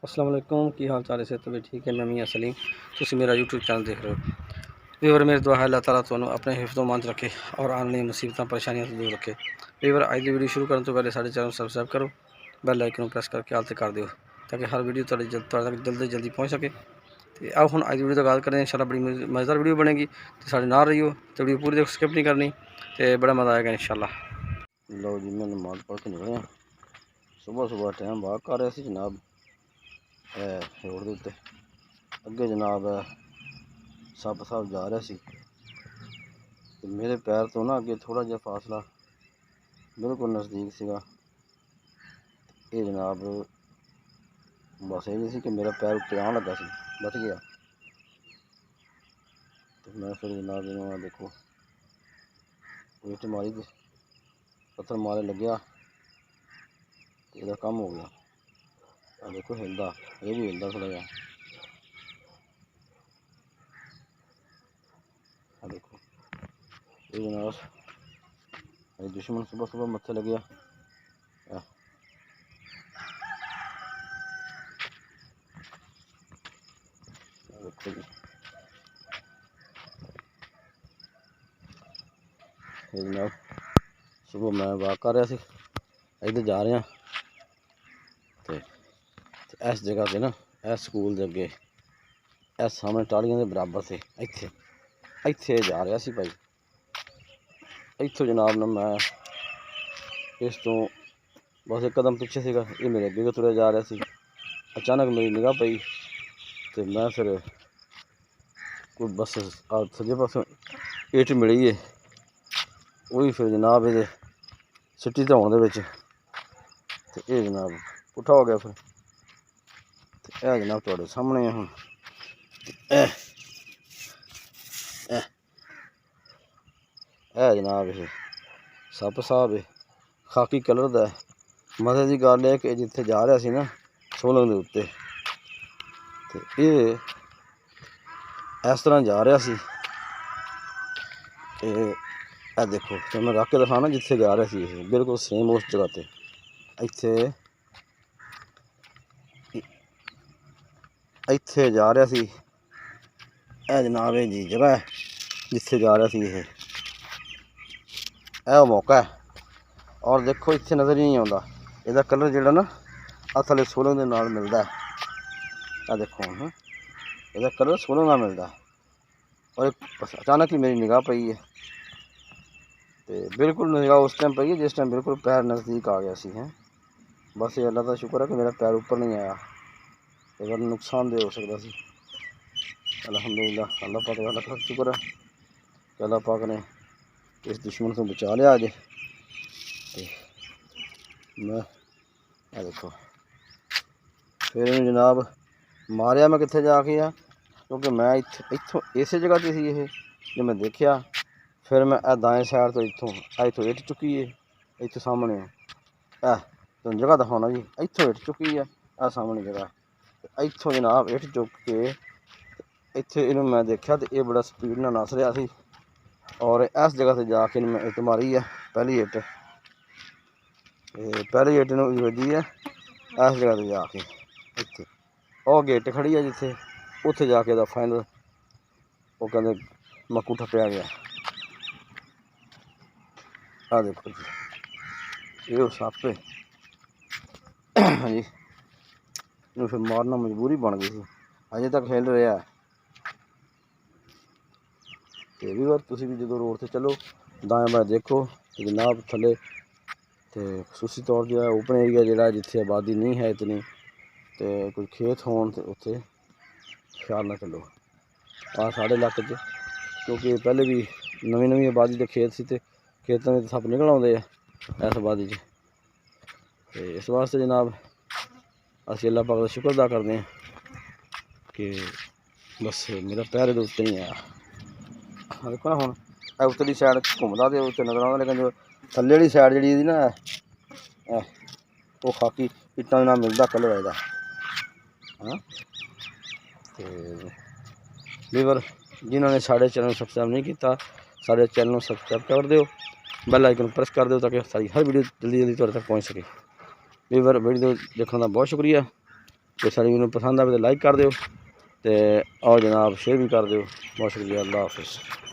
अस्सलाम वालेकुम, की हाल चाल है? सेहत भी ठीक है। मैं मियां सलीम, तुसी मेरा यूट्यूब चैनल देख रहे हो। ਵੀਵਰ मेरी दुआ है अल्लाह ताला ਤੁਹਾਨੂੰ अपने हिफ्ज़ो मान रखे और आने वाली मुसीबतों परेशानियों से दूर रखे। ਵੀਵਰ ਅੱਜ ਦੀ ਵੀਡੀਓ ਸ਼ੁਰੂ ਕਰਨ ਤੋਂ ਪਹਿਲੇ ਸਾਡੇ ਚੈਨਲ ਨੂੰ ਸਬਸਕ੍ਰਾਈਬ ਕਰੋ, ਬੈਲ ਆਈਕਨ ਨੂੰ ਪ੍ਰੈਸ ਕਰਕੇ ਆਲ ਤੇ ਕਰ ਦਿਓ ਤਾਂ ਕਿ ਹਰ ਵੀਡੀਓ ਤੁਹਾਡੇ ਤੱਕ ਜਲਦੀ ਪਹੁੰਚ ਸਕੇ। ਤੇ ਆਓ ਹੁਣ ਅੱਜ ਦੀ ਵੀਡੀਓ ਦਾ ਆਗਾਜ਼ ਕਰਦੇ ਹਾਂ। इंशाअल्लाह बड़ी मज़ेदार वीडियो बनेगी तो साढ़े नाल रहियो तो वीडियो पूरी देखो, स्किप नहीं करनी तो बड़ा मज़ा आएगा इंशाअल्लाह। लो जी, मैं नमाज़ पढ़ के निकलिया। सुबह टाइम वाक कर रहा सी जनाब, रोड के उत्ते अगे जनाब सप जा रहा सी ते मेरे पैर तो ना अगे थोड़ा जिहा फासला बिल्कुल नज़दीक सीगा। ये जनाब बस ये नहीं सी कि मेरा पैर उत्ते आन लगा सी, बच गया। तो मैं फिर जनाब इन्होंने देखो वेट मारी तो पत्थर मारे लग्या, इसका कम हो गया। देखो हिलदा, ये भी हिलदा थोड़ा जहा। देखो ये जनाब मेरे दुश्मन सुबह मत्थे लग गया। देखो जी ये जनाब सुबह मैं वाक कर रहा सी, इधर जा रहा तो इस जगह पे ना इस स्कूल के अगे इस सामने टालियां के बराबर से इत्थे जा रहा सी भाई। इत्थों जनाब ना मैं इस तो बस एक कदम पिछे सीगा, ये मेरे अगे तुरे जा रहा सी। अचानक मेरी निगाह पई तो मैं फिर कोई बस सजे पासों ईट मिली है, वही फिर जनाब ये सिटी धौन दे तो ये जनाब पुट्ठा हो गया। फिर यह जनाब तुहाडे सामने है। हुण यह जनाब ये सप साहब है, खाकी कलर का है। मजे की गल है कि जिथे जा रहा सी ना सोलंग के उत्ते तो ये इस तरह जा रहा सी। ए देखो तो मैं रख के दिखाना जिथे जा रहा सी, बिल्कुल सेम उस जगह ते इत्थे इत्थे जा रहा सी। ए जनाब ये जी जगह है जिथे जा रहा सी। यह मौका है और देखो इत्थे नज़र ही नहीं आता, इसका कलर जोड़ा ना थले सोलंग के नाल मिलता है। आ देखो इसका कलर सोलंग का मिलता है और अचानक ही मेरी निगाह पई है तो बिल्कुल निगाह उस टाइम पई है जिस टाइम बिल्कुल पैर नज़दीक आ गया सी। हैं बस ये अल्लाह का शुक्र है कि मेरा पैर ऊपर नहीं आया, अगर नुकसानदेह हो सकता सी। अल्हम्दुलिल्लाह अल्लाह पाक का शुक्र है कि अल्लाह पाक ने इस दुश्मन को बचा लिया अज। मैं देखो फिर जनाब मारिया मैं कितने जाके आ, क्योंकि मैं इत्थों इस जगह से सी ये जो मैं देखा। फिर मैं दाएं साइड तो इत्थों इट चुकी है, इत्थों सामने तो जगह दिखाना जी। इत्थों इट चुकी है आ सामने जगह, इत्थों जनाब इट चुक के इत्थे इन्हूं मैं देखा तो ये बड़ा स्पीड नाल नस रहा सी और इस जगह से जाके मैं इट मारी है। पहली इट वजी है इस जगह से जाके इत्थे और गेट खड़ी है जिथे उत्थे जाके फाइनल वो कहते मक्कू ठप्पिया गया। आ देखो जी ये सप है। हाँ जी फिर मारना मजबूरी बन गई थी, अजे तक हिल रहा है। तो भी बार तुम भी जो रोड से चलो दाएं बाएं देखो जनाब थले तो खसूसी तौर पर ओपन एरिया जोड़ा जिथे आबादी नहीं है इतनी तो कोई खेत होन तो उत्थे ख्याल ना चलो। साढ़े इलाके क्योंकि पहले भी नवी आबादी के खेत से खेतों में सप निकल आते हैं इस आबादी तो इस वास्ते जनाब असी अल्लाह पाक का शुक्र अदा करते हैं कि बस मेरा पैर इहदे उत्ते नहीं आया। देखो ना हुण उत्तली साइड घूमदा तो उत्ते नज़र आता, लेकिन जो थल्ले वाली साइड जी ना वो खाकी इट्टां नाल मिलता कलर है। हाँ तो वीवर जिन्होंने साढ़े चैनल सबसक्राइब नहीं किया साढ़े चैनल को सबसक्राइब कर दो, बेल आइकन प्रेस कर दो ताकि सारी हर वीडियो जल्दी तुहाडे तक पहुँच सके। वीवर वीडियो देखने का बहुत शुक्रिया। तो सारी वीडियो पसंद आए तो लाइक कर दो, तो और जनाब शेयर भी कर दो। बहुत शुक्रिया, अल्लाह हाफिज़।